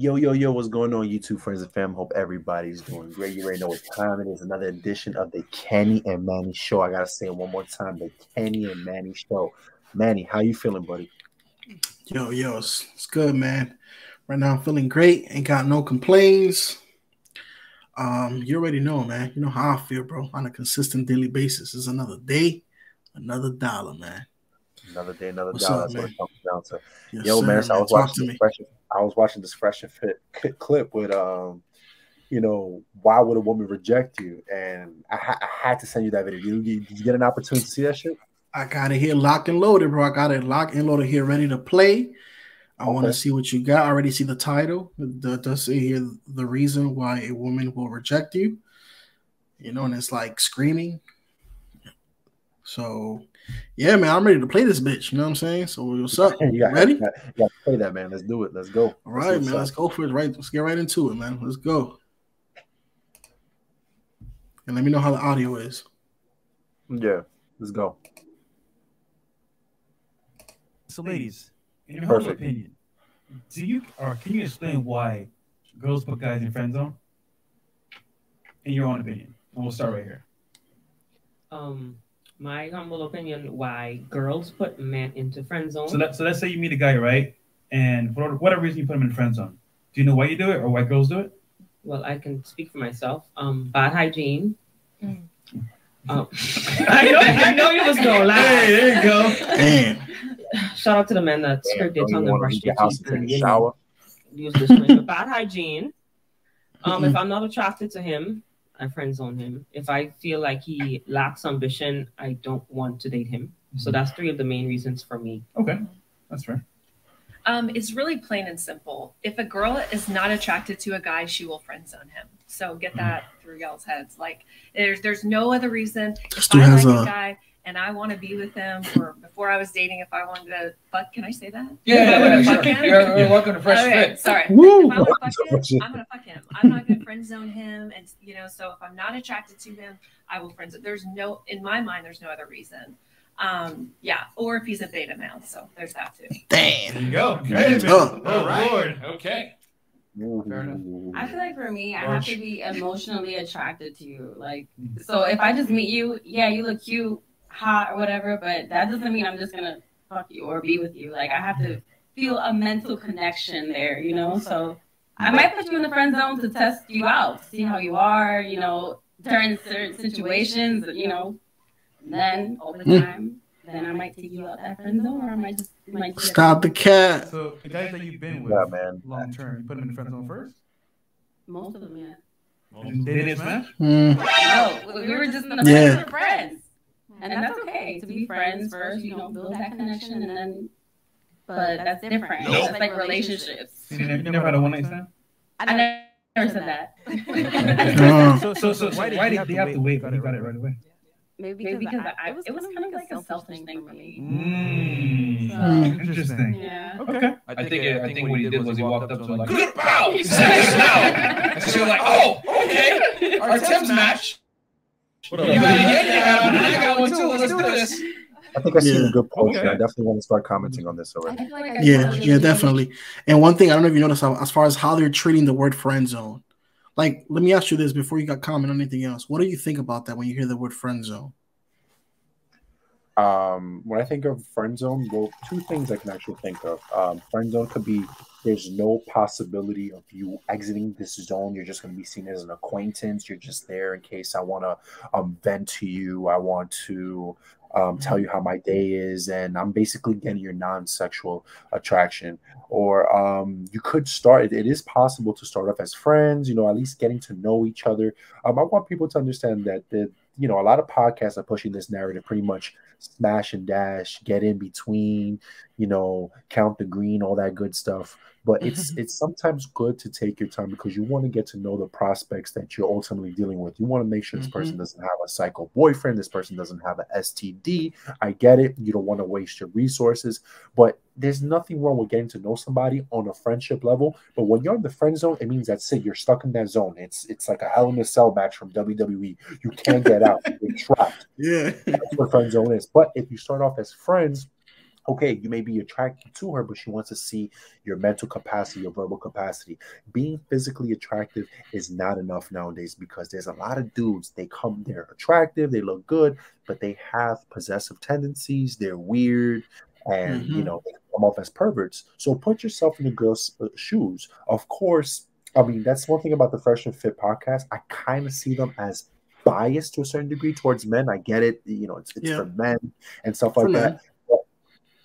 Yo, what's going on, YouTube friends and fam? Hope everybody's doing great. You already know what time it is. Another edition of the Kenny and Manny Show. I gotta say it one more time, the Kenny and Manny Show. Manny, how you feeling, buddy? Yo, it's good, man. Right now I'm feeling great. Ain't got no complaints. You already know, man. You know how I feel, bro. On a consistent daily basis. It's another day, another dollar, man. Another day, another What's dollar. up, That's what man? it comes down to. Yes, Yo, sir, man. So man. Talk to me. I was watching this Fresh and Fit clip with why would a woman reject you? And I had to send you that video. Did you get an opportunity to see that shit? I got it here locked and loaded, bro. I got it locked and loaded here, ready to play. I want to see what you got. I already see the title. It does say here the reason why a woman will reject you. You know, and it's like screaming. So, yeah, man, I'm ready to play this bitch. You know what I'm saying? So, what's up? You ready? You got to play that, man. Let's do it. Let's go. All right, man. Let's go for it. Right. Let's get right into it, man. Let's go. And let me know how the audio is. Yeah, let's go. So, ladies, in your humble opinion, can you explain why girls put guys in friend zone? In your own opinion, and we'll start right here. My humble opinion, why girls put men into friend zone. So let's say you meet a guy, right? And for whatever reason you put him in friend zone. Do you know why you do it or why girls do it? Well, I can speak for myself. Bad hygiene. I know you was going lie. Hey, there you go. Damn. Shout out to the men that scrape their tongue and brush their teeth and shower. Use this drink. Bad hygiene. If I'm not attracted to him, I friend zone him. If I feel like he lacks ambition, I don't want to date him. So that's 3 of the main reasons for me. Okay, that's fair. It's really plain and simple. If a girl is not attracted to a guy, she will friend zone him. So get that through y'all's heads. Like there's no other reason. If I like a guy and I want to be with him, or before I was dating, if I wanted to fuck, can I say that? Yeah, sure. You're welcome to Fresh Fit. Sorry. If I want to fuck him, I'm gonna fuck him. I'm not gonna friend zone him, and so if I'm not attracted to him, I will friend zone. In my mind, there's no other reason. Or if he's a beta male, so there's that too. Damn. There you go. Okay. All right. Lord. Okay. Fair enough. I feel like for me, I have to be emotionally attracted to you. Like, so if I just meet you, yeah, you look cute, hot, or whatever, but that doesn't mean I'm just gonna fuck you or be with you. Like, I have to feel a mental connection there, So I might put you in the friend zone to test you out, see how you are, during certain situations, Then over time, then I might take you out that friend zone, or I might just Stop the cat. So the guys that you've been with, long term, you put them in the friend zone first? Most of them, yeah. They didn't smash? No, we were just in the friends. And that's okay to be friends first, build that connection, and then. But that's different. Nope. That's like relationships. You never had a one-night stand? I never said that. So why did they have to wait when you got it right away? Maybe because it was kind of like a selfish thing for me. Interesting. Yeah. Okay. I think what he did was he walked up to her like, good bow! Smash now! And she was like, oh, okay. Our attempts match. You got it, I got one too. Let's do this. I think I see a good post. Okay. I definitely want to start commenting on this already. Yeah, definitely. And one thing, I don't know if you noticed, as far as how they're treating the word friend zone. Like, let me ask you this before you got comment on anything else. What do you think about that when you hear the word friend zone? When I think of friend zone, well, 2 things I can actually think of. Friend zone could be there's no possibility of you exiting this zone. You're just going to be seen as an acquaintance. You're just there in case I want to vent to you. I want to tell you how my day is, and I'm basically getting your non-sexual attraction. Or you could start, it is possible to start off as friends, at least getting to know each other. I want people to understand that a lot of podcasts are pushing this narrative, pretty much smash and dash, get in between, count the green, all that good stuff. But it's sometimes good to take your time because you want to get to know the prospects that you're ultimately dealing with. You want to make sure this person doesn't have a psycho boyfriend. This person doesn't have an STD. I get it. You don't want to waste your resources. But there's nothing wrong with getting to know somebody on a friendship level. But when you're in the friend zone, it means that's it. You're stuck in that zone. It's like a Hell in a Cell match from WWE. You can't get out. You're trapped. Yeah. That's what friend zone is. But if you start off as friends, Okay, you may be attracted to her, but she wants to see your mental capacity, your verbal capacity. Being physically attractive is not enough nowadays because there's a lot of dudes, they're attractive, they look good, but they have possessive tendencies, they're weird, and you know, they come off as perverts. So put yourself in the girl's shoes. Of course, I mean, that's one thing about the Fresh and Fit podcast. I kind of see them as biased to a certain degree towards men. I get it, you know, it's for men and stuff like that.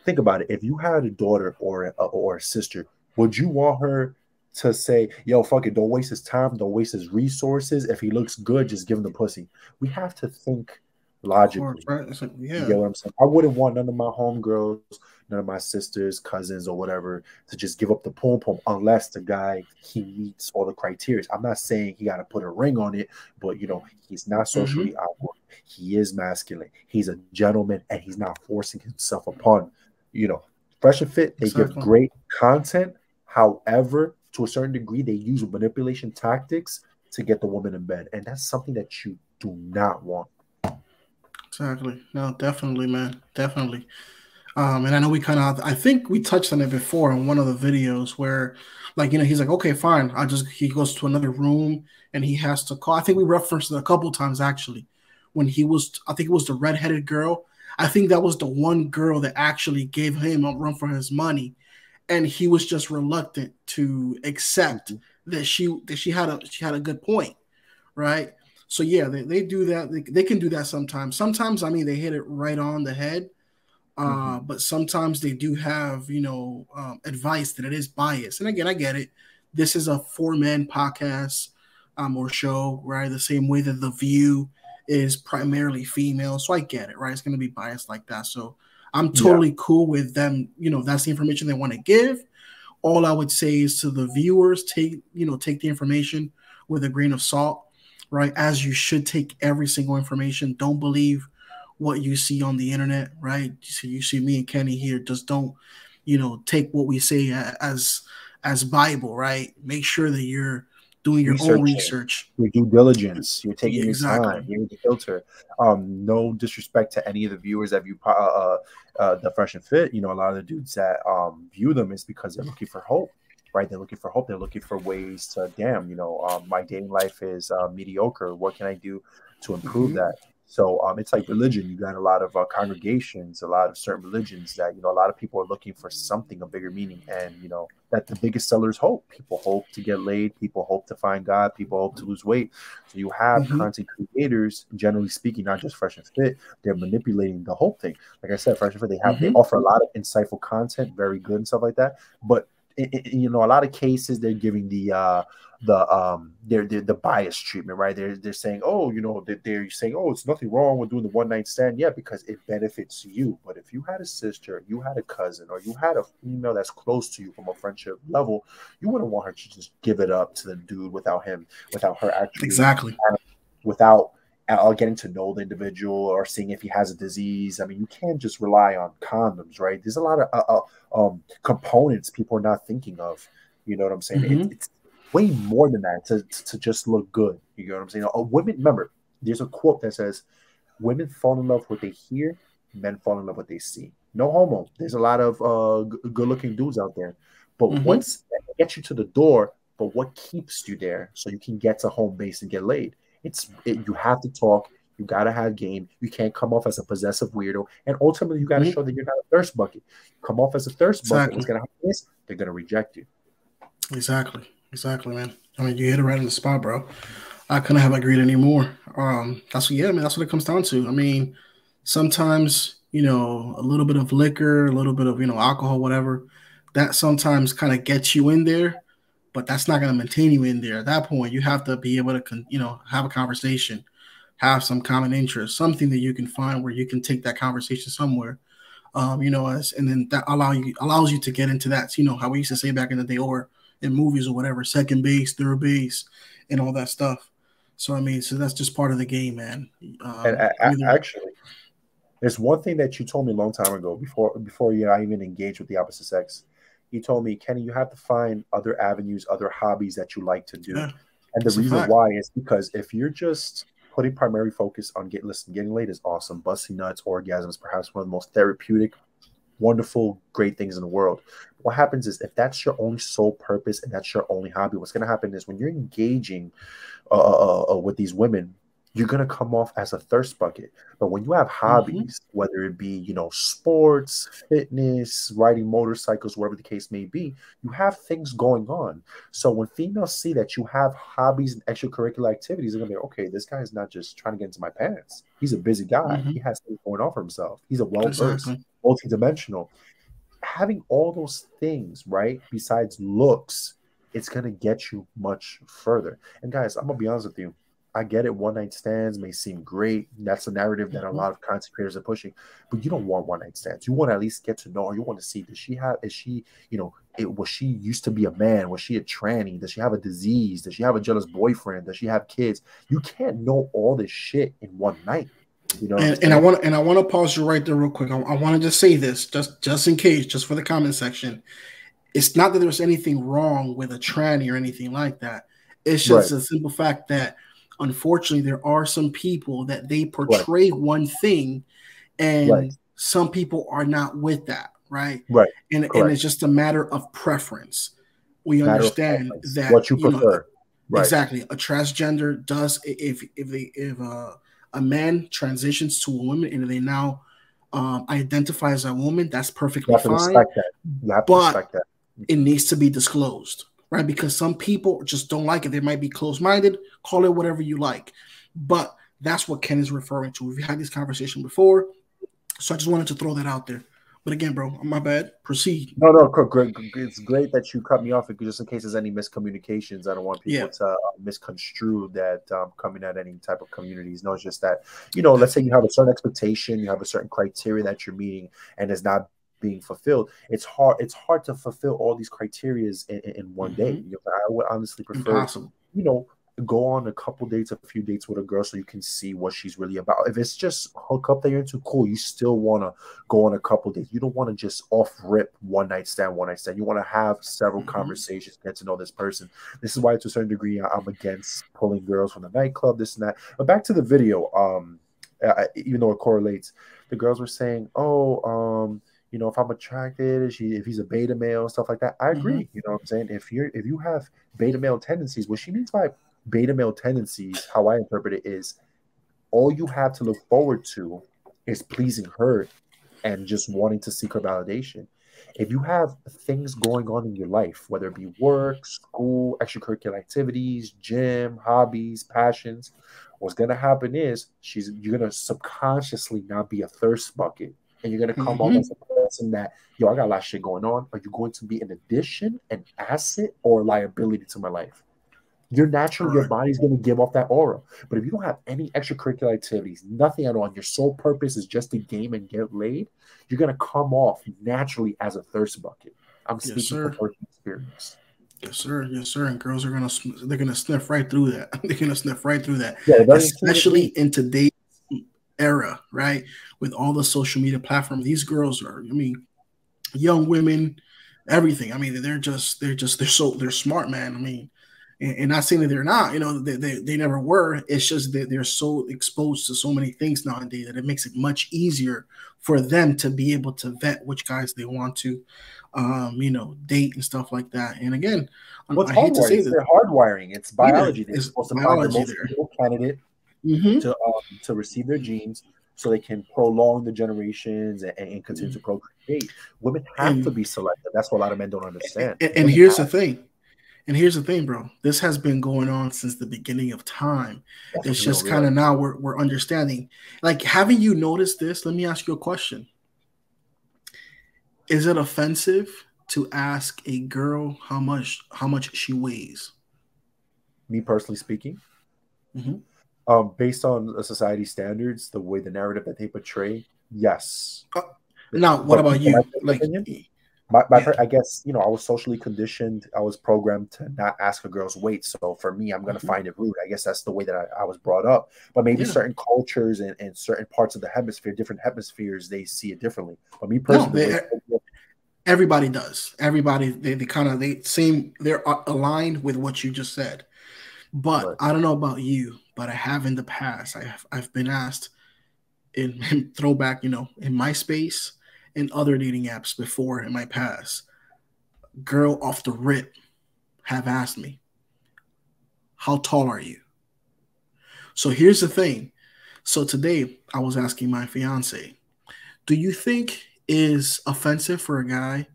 Think about it. If you had a daughter or a sister, would you want her to say, yo, fuck it, don't waste his time, don't waste his resources. If he looks good, just give him the pussy. We have to think logically. Course, right? You get what I'm saying? I wouldn't want none of my homegirls, none of my sisters, cousins, or whatever to just give up the pom pom unless the guy, he meets all the criteria. I'm not saying he got to put a ring on it, but you know, he's not socially awkward. He is masculine. He's a gentleman, and he's not forcing himself upon. You know, Fresh and Fit, they give great content. However, to a certain degree, they use manipulation tactics to get the woman in bed. And that's something that you do not want. Exactly. No, definitely, man. Definitely. And I know I think we touched on it before in one of the videos where, like, you know, he's like, okay, fine. He goes to another room and he has to call. I think we referenced it a couple times, actually, when I think it was the redheaded girl. I think that was the one girl that actually gave him a run for his money, and he was just reluctant to accept that she had a good point, right? So yeah, they do that. They can do that sometimes. Sometimes, I mean, they hit it right on the head, but sometimes they do have, you know, advice that it is biased. And again, I get it. This is a 4-man podcast or show, right? The same way that The View is primarily female, so I get it, right? It's going to be biased like that. So I'm totally cool with them. You know, that's the information they want to give. All I would say is to the viewers, take the information with a grain of salt, right? As you should take every single information. Don't believe what you see on the internet, right? So you see me and Kenny here. Just don't, you know, take what we say as Bible, right? Make sure that you're doing your own research, your due diligence, you're taking your time, you need to filter. No disrespect to any of the viewers that view the Fresh and Fit. You know, a lot of the dudes that view them is because they're looking for hope, right? They're looking for hope. They're looking for ways to, damn, you know, my dating life is mediocre. What can I do to improve that? So it's like religion. You got a lot of congregations, a lot of certain religions that, you know, a lot of people are looking for something, a bigger meaning. And, you know, that the biggest seller is hope. People hope to get laid. People hope to find God. People hope to lose weight. So you have content creators, generally speaking, not just Fresh and Fit, they're manipulating the hope thing. Like I said, Fresh and Fit, they offer a lot of insightful content, very good and stuff like that. But, you know, a lot of cases they're giving the bias treatment, right? They're saying, oh, you know, they're saying, oh, it's nothing wrong with doing the one night stand, because it benefits you. But if you had a sister, you had a cousin, or you had a female that's close to you from a friendship level, you wouldn't want her to just give it up to the dude without her actually without getting to know the individual or seeing if he has a disease. I mean, you can't just rely on condoms, right? There's a lot of components people are not thinking of. You know what I'm saying? It's way more than that to just look good. You know what I'm saying? Women, remember, there's a quote that says, women fall in love with what they hear, men fall in love with what they see. No homo. There's a lot of good-looking dudes out there. But once that gets you to the door, but what keeps you there so you can get to home base and get laid? You have to talk. You got to have game. You can't come off as a possessive weirdo. And ultimately, you got to show that you're not a thirst bucket. Come off as a thirst bucket. What's going to happen is they're going to reject you. Exactly, man. I mean, you hit it right on the spot, bro. I couldn't have agreed anymore. That's what it comes down to. I mean, sometimes, you know, a little bit of liquor, a little bit of, you know, alcohol, whatever, that sometimes kind of gets you in there, but that's not going to maintain you in there. At that point, you have to be able to, you know, have a conversation, have some common interest, something that you can find where you can take that conversation somewhere, you know, and then that allows you to get into that, you know, how we used to say back in the day, or in movies or whatever, second base, third base, and all that stuff. So, I mean, that's just part of the game, man. Actually, there's one thing that you told me a long time ago before you even engage with the opposite sex. You told me, Kenny, you have to find other avenues, other hobbies that you like to do. Yeah, and the reason why is because if you're just putting primary focus on getting laid is awesome. Busting nuts, orgasms, perhaps one of the most therapeutic wonderful, great things in the world. What happens is if that's your only sole purpose and that's your only hobby, what's going to happen is when you're engaging with these women, you're going to come off as a thirst bucket. But when you have hobbies, whether it be, you know, sports, fitness, riding motorcycles, whatever the case may be, you have things going on. So when females see that you have hobbies and extracurricular activities, they're going to be, okay, this guy is not just trying to get into my pants. He's a busy guy. He has things going on for himself. He's a well-versed, multidimensional. Having all those things, right, besides looks, it's going to get you much further. And guys, I'm going to be honest with you. I get it. One night stands may seem great. That's a narrative that a lot of content creators are pushing, but you don't want one night stands. You want to at least get to know her. You want to see, was she, you know, was she used to be a man? Was she a tranny? Does she have a disease? Does she have a jealous boyfriend? Does she have kids? You can't know all this shit in one night. You know, and I want to pause you right there real quick. I want to just say this, just in case, just for the comment section. It's not that there's anything wrong with a tranny or anything like that. It's just a simple fact that, unfortunately, there are some people that they portray one thing, and some people are not with that, right? Right. And it's just a matter of preference. We understand that what you prefer. Exactly. A transgender does, if a man transitions to a woman and they now identify as a woman, that's perfectly fine. Respect that. You have to respect that. It needs to be disclosed, right? Because some people just don't like it. They might be closed-minded, call it whatever you like. But that's what Ken is referring to. We've had this conversation before, so I just wanted to throw that out there. But again, bro, my bad. Proceed. No, great. It's great that you cut me off, just in case there's any miscommunications. I don't want people to misconstrue that coming at any type of communities. No, it's just that, you know, let's say you have a certain expectation, you have a certain criteria that you're meeting, and it's not being fulfilled. It's hard to fulfill all these criterias in one day. You know, I would honestly prefer, you know, go on a few dates with a girl so you can see what she's really about. If it's just hook up that you're into, cool. You still want to go on a couple dates. You don't want to just off rip one night stand. You want to have several conversations, get to know this person. This is why, to a certain degree, I'm against pulling girls from the nightclub, this and that. But back to the video, even though it correlates, the girls were saying, you know, if I'm attracted, if he's a beta male, stuff like that. I agree. You know what I'm saying? If you have beta male tendencies, what she means by beta male tendencies, how I interpret it, is all you have to look forward to is pleasing her and just wanting to seek her validation. If you have things going on in your life, whether it be work, school, extracurricular activities, gym, hobbies, passions, what's going to happen is you're going to subconsciously not be a thirst bucket. And you're going to come off as a person that, yo, I got a lot of shit going on. Are you going to be an addition, an asset, or a liability to my life? You're naturally, your body's going to give off that aura. But if you don't have any extracurricular activities, nothing at all, and your sole purpose is just to game and get laid, you're going to come off naturally as a thirst bucket. I'm speaking from personal experience. Yes, sir. Yes, sir. And girls are they're gonna sniff right through that. They're gonna sniff right through that, especially in today's era, right? With all the social media platforms, these girls are, I mean, young women, everything. I mean, they're smart, man. I mean, and not saying that they're not, you know, they never were. It's just that they're so exposed to so many things nowadays that it makes it much easier for them to be able to vet which guys they want to, you know, date and stuff like that. And again, I hate to say this, they're hardwiring. It's biology. They're supposed to find the most ideal candidate to receive their genes so they can prolong the generations and continue to procreate. Women have to be selective. That's what a lot of men don't understand. And here's the thing. And here's the thing, bro. This has been going on since the beginning of time. It's just kind of now we're understanding. Like, haven't you noticed this? Let me ask you a question. Is it offensive to ask a girl how much she weighs? Me personally speaking, based on society standards, the way the narrative that they portray, yes. Now, what about you? Like, I guess, you know, I was socially conditioned. I was programmed to not ask a girl's weight. So for me, I'm going to find it rude. I guess that's the way that I was brought up. But maybe certain cultures and certain parts of the hemisphere, different hemispheres, they see it differently. But me personally, everybody does. Everybody, they're aligned with what you just said. But I don't know about you, but I have in the past. I've been asked in throwback, you know, in MySpace in other dating apps before in my past, girl off the rip have asked me, how tall are you? So here's the thing. So today I was asking my fiance, do you think is offensive for a guy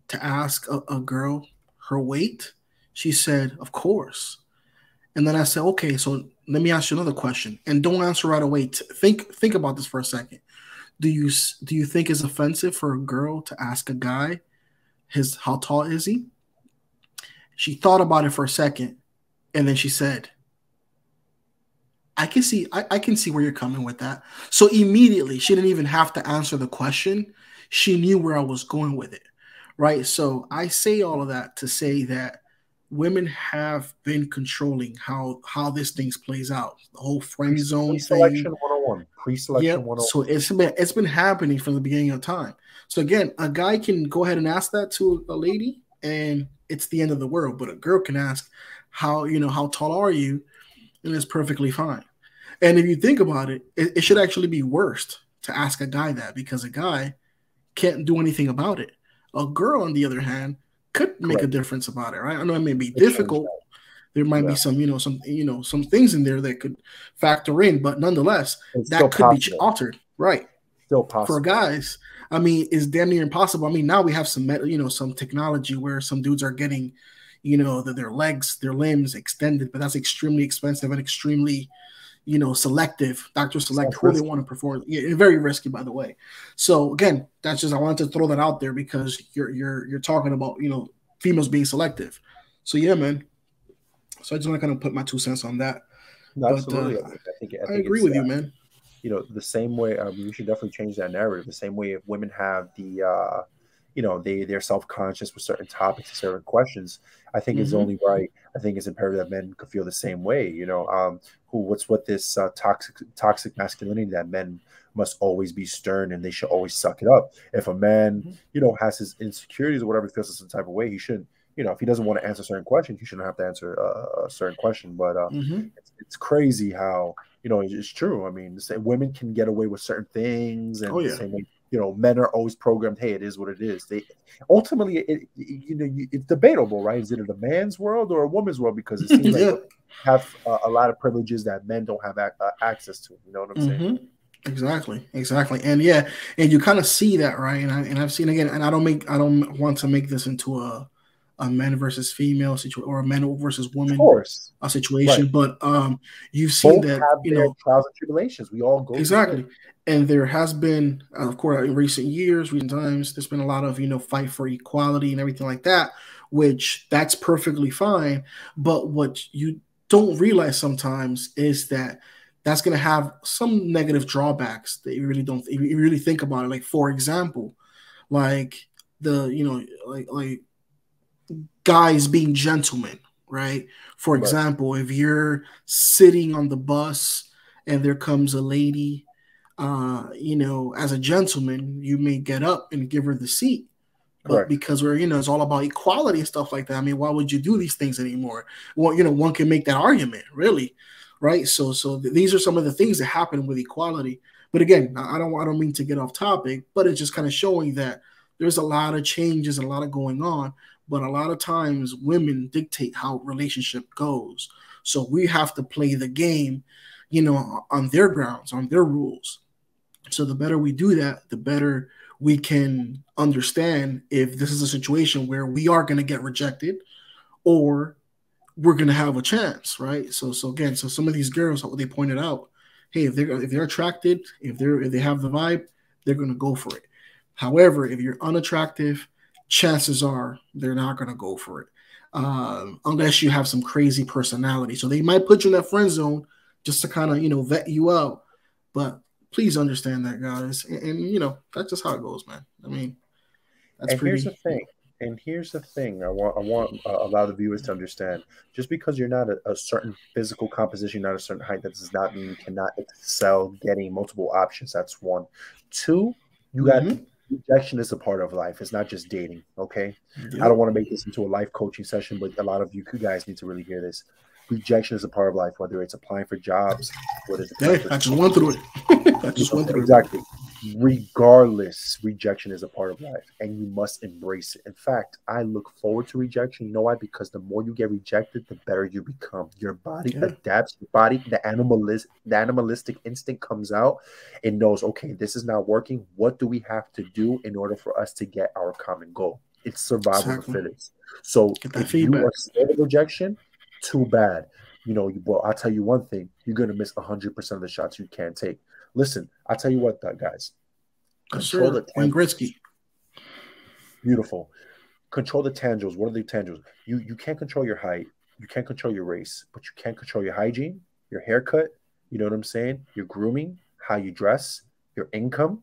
to ask a girl her weight? She said, of course. And then I said, okay, so let me ask you another question, and don't answer right away. Think about this for a second. Do you think it's offensive for a girl to ask a guy how tall is he? She thought about it for a second, and then she said, I can see where you're coming with that. So immediately, she didn't even have to answer the question. She knew where I was going with it, right? So I say all of that to say that women have been controlling how this thing plays out. The whole friend zone pre-selection thing. 101. Pre-selection 101. So it's been happening from the beginning of time. So again, a guy can go ahead and ask that to a lady, and it's the end of the world. But a girl can ask, how tall are you? And it's perfectly fine. And if you think about it, it should actually be worse to ask a guy that, because a guy can't do anything about it. A girl, on the other hand, could make a difference about it, right? I know it may be difficult. There might be some things in there that could factor in, but nonetheless, that could be altered, right? Still possible for guys. I mean, it's damn near impossible. I mean, now we have some technology where some dudes are getting, their legs, their limbs extended, but that's extremely expensive and extremely, selective. Doctors select who they want to perform. Yeah, very risky, by the way. So again, that's just, I wanted to throw that out there because you're talking about, females being selective. So yeah, man. So I just want to kind of put my 2 cents on that. Absolutely. But, I agree with you, man. The same way we should definitely change that narrative. The same way if women have the, they're self-conscious with certain topics, certain questions. I think it's only right. I think it's imperative that men could feel the same way. What's with this toxic masculinity that men must always be stern and they should always suck it up. If a man, has his insecurities or whatever, feels some type of way, he shouldn't. If he doesn't want to answer certain questions, he shouldn't have to answer a certain question. But it's crazy how it's true. I mean, women can get away with certain things, and the same way, men are always programmed. Hey, it is what it is. They ultimately, it's debatable, right? Is it a man's world or a woman's world? Because it seems like they have a lot of privileges that men don't have access to. You know what I'm saying? Exactly, and and you kind of see that, right? And I've seen again, and I don't want to make this into a man versus female situation or a man versus woman situation, right. But you've seen both that have trials and tribulations. We all go exactly, and there has been, of course, in recent times, there's been a lot of fight for equality and everything like that, which that's perfectly fine. But what you don't realize sometimes is that that's going to have some negative drawbacks that you really don't. If you really think about it, like for example, like like guys being gentlemen, right? For example, if you're sitting on the bus and there comes a lady, as a gentleman, you may get up and give her the seat. But because we're, it's all about equality and stuff like that. I mean, why would you do these things anymore? Well, one can make that argument, really, right? So these are some of the things that happen with equality. But again, I don't mean to get off topic, but it's just kind of showing that there's a lot of changes and a lot of going on. But a lot of times women dictate how relationship goes. So we have to play the game, on their grounds, on their rules. So the better we do that, the better we can understand if this is a situation where we are going to get rejected or we're going to have a chance, right? So again, some of these girls, what they pointed out, hey, if they're attracted, if they have the vibe, they're going to go for it. However, if you're unattractive, chances are they're not going to go for it unless you have some crazy personality. So they might put you in that friend zone just to kind of, vet you out. But please understand that, guys. And that's just how it goes, man. I mean, that's and here's the thing. I want a lot of the viewers to understand. Just because you're not a certain physical composition, not a certain height, that does not mean you cannot excel getting multiple options. That's one. Two, you got rejection is a part of life. It's not just dating, okay? Yep. I don't want to make this into a life coaching session, but a lot of you guys need to really hear this. Rejection is a part of life, whether it's applying for jobs, whether it's I just went through it. Exactly. regardless, rejection is a part of life and you must embrace it. In fact, I look forward to rejection. You know why? Because the more you get rejected, the better you become. Your body adapts. Your body, the animalistic instinct comes out and knows, okay, this is not working. What do we have to do in order for us to get our common goal? It's survival of the fittest. So if you are scared of rejection, too bad. You know, well, I'll tell you one thing. You're going to miss 100% of the shots you can't take. Listen, I'll tell you what, guys. Control the Wayne Gretzky. Beautiful. Control the tangibles. What are the tangibles? You can't control your height. You can't control your race, but you can control your hygiene, your haircut. You know what I'm saying? Your grooming, how you dress, your income,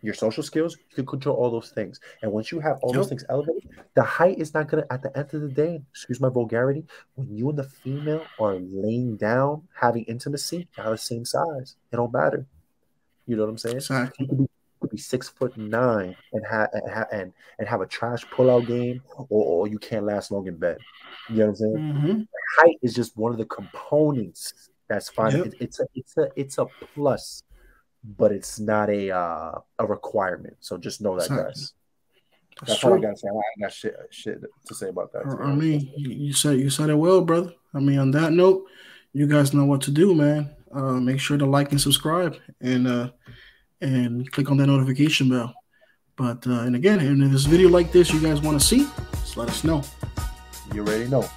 your social skills. You can control all those things. And once you have all those things elevated, the height is not going to, at the end of the day, excuse my vulgarity, when you and the female are laying down, having intimacy, you're the same size. It don't matter. You know what I'm saying? Exactly. You could be 6'9" and have a trash pullout game, or you can't last long in bed. You know what I'm saying? Mm-hmm. Height is just one of the components that's fine. Yep. It's a plus, but it's not a requirement. So just know that, guys. That's all I gotta say. I got shit to say about that. I mean, you said it well, brother. I mean, on that note, you guys know what to do, man. Make sure to like and subscribe, and click on that notification bell. But and again, if there's a video like this you guys want to see, just let us know. You already know.